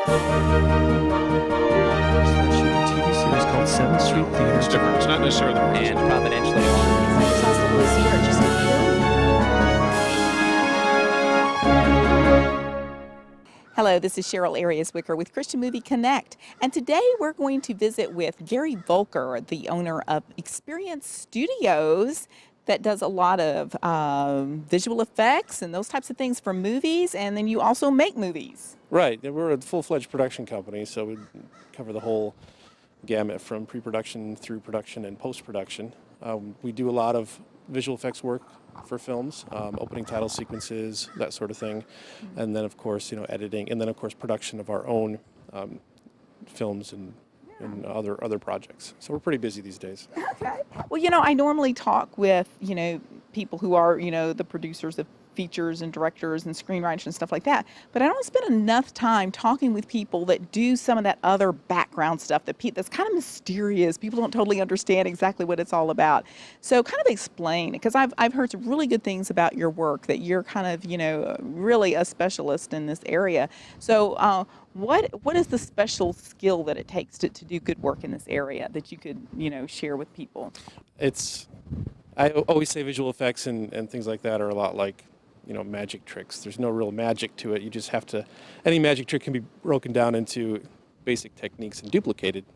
Shooting a TV series called 7th Street Theater. It's different. It's not necessarily the And providentially on. It's also this year, just a Hello, this is Cheryl Ariaz Wicker with Christian Movie Connect, and today we're going to visit with Gary Voelker, the owner of Experience Studios, that does a lot of visual effects and those types of things for movies, and then you also make movies. Right. We're a full-fledged production company, so we cover the whole gamut from pre-production through production and post-production. We do a lot of visual effects work for films, opening title sequences, that sort of thing, and then of course, editing, and then of course production of our own films and other projects. So we're pretty busy these days. Okay. Well, I normally talk with, people who are, the producers of features and directors and screenwriters and stuff like that. But I don't spend enough time talking with people that do some of that other background stuff that's kind of mysterious. People don't totally understand exactly what it's all about. So kind of explain, because I've heard some really good things about your work, that you're kind of, really a specialist in this area. So what is the special skill that it takes to do good work in this area that you could, share with people? I always say visual effects and things like that are a lot like, magic tricks. There's no real magic to it. You just have to, any magic trick can be broken down into basic techniques and duplicated.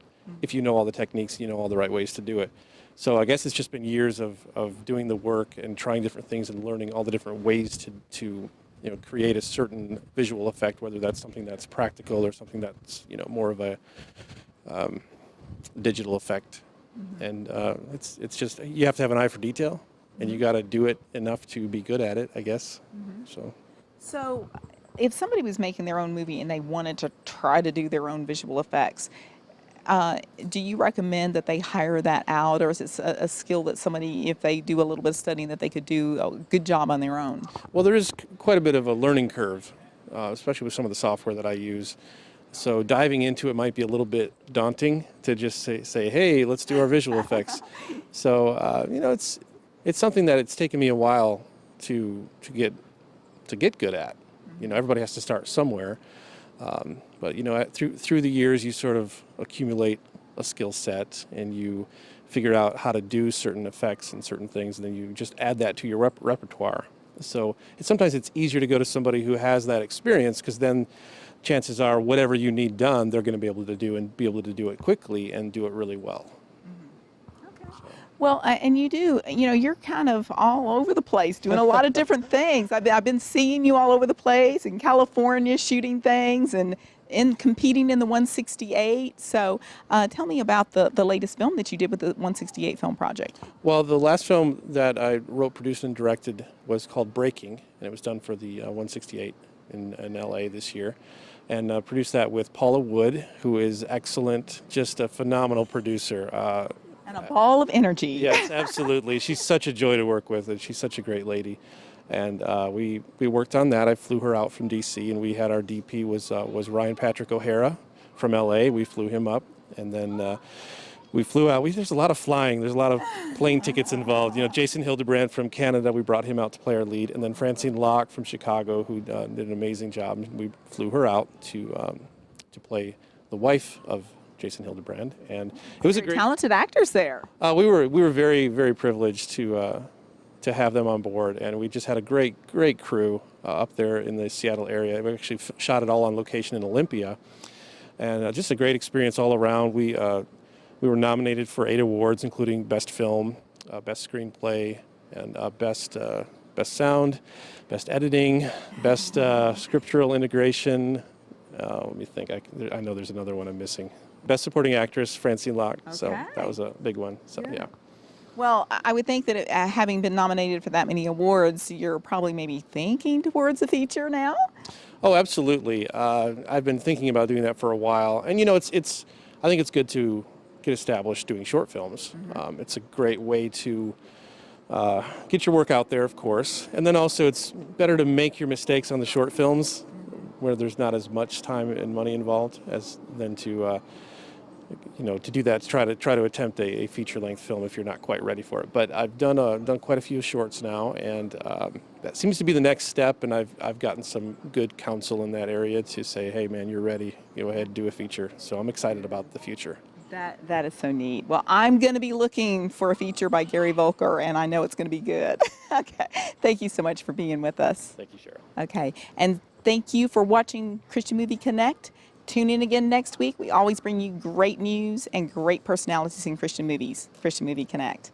If you know all the techniques, you know all the right ways to do it. So I guess it's just been years of doing the work and trying different things and learning all the different ways to create a certain visual effect, whether that's something that's practical or something that's, more of a digital effect. And it's just, you have to have an eye for detail, and you got to do it enough to be good at it, I guess. So if somebody was making their own movie and they wanted to try to do their own visual effects, do you recommend that they hire that out, or is it a skill that somebody, if they do a little bit of studying, that they could do a good job on their own? Well, there is quite a bit of a learning curve, especially with some of the software that I use. So diving into it might be a little bit daunting to just say, hey, let's do our visual effects. So, it's something that it's taken me a while to get good at. Everybody has to start somewhere. But through the years, you sort of accumulate a skill set, and you figure out how to do certain effects and certain things, and then you just add that to your repertoire. So sometimes it's easier to go to somebody who has that experience, because then chances are whatever you need done, they're going to be able to do, and be able to do it quickly and do it really well. Well, and you do, you're kind of all over the place doing a lot of different things. I've been seeing you all over the place in California shooting things and competing in the 168. So tell me about the latest film that you did with the 168 film project. Well, the last film that I wrote, produced, and directed was called Breaking, and it was done for the 168 in LA this year. And produced that with Paula Wood, who is excellent, just a phenomenal producer. And a ball of energy. Yes, absolutely. She's such a joy to work with, and she's such a great lady. And we worked on that. I flew her out from D.C., and we had our DP was Ryan Patrick O'Hara from L.A. We flew him up, and then we flew out. There's a lot of flying. There's a lot of plane tickets involved. Jason Hildebrand from Canada, we brought him out to play our lead, and then Francine Locke from Chicago, who did an amazing job. We flew her out to play the wife of Jason Hildebrand, and it was a great, talented actors there. We were very, very privileged to have them on board, and we just had a great crew up there in the Seattle area. We actually shot it all on location in Olympia, and just a great experience all around. We were nominated for 8 awards, including Best Film, Best Screenplay, and Best Sound, Best Editing, Best Scriptural Integration. Let me think. I know there's another one I'm missing. Best Supporting Actress, Francine Locke. Okay. So that was a big one. So yeah. Well, I would think that having been nominated for that many awards, you're probably maybe thinking towards a feature now? Oh, absolutely. I've been thinking about doing that for a while. And, I think it's good to get established doing short films. It's a great way to get your work out there, of course. And then also it's better to make your mistakes on the short films where there's not as much time and money involved than to to do that, to try to attempt a feature-length film if you're not quite ready for it. But I've done quite a few shorts now, and that seems to be the next step. And I've gotten some good counsel in that area to say, hey man, you're ready. Go ahead and do a feature. So I'm excited about the future. That is so neat. Well, I'm going to be looking for a feature by Gary Voelker, and I know it's going to be good. Okay. Thank you so much for being with us. Thank you, Cheryl. Okay. And thank you for watching Christian Movie Connect. Tune in again next week. We always bring you great news and great personalities in Christian movies. Christian Movie Connect.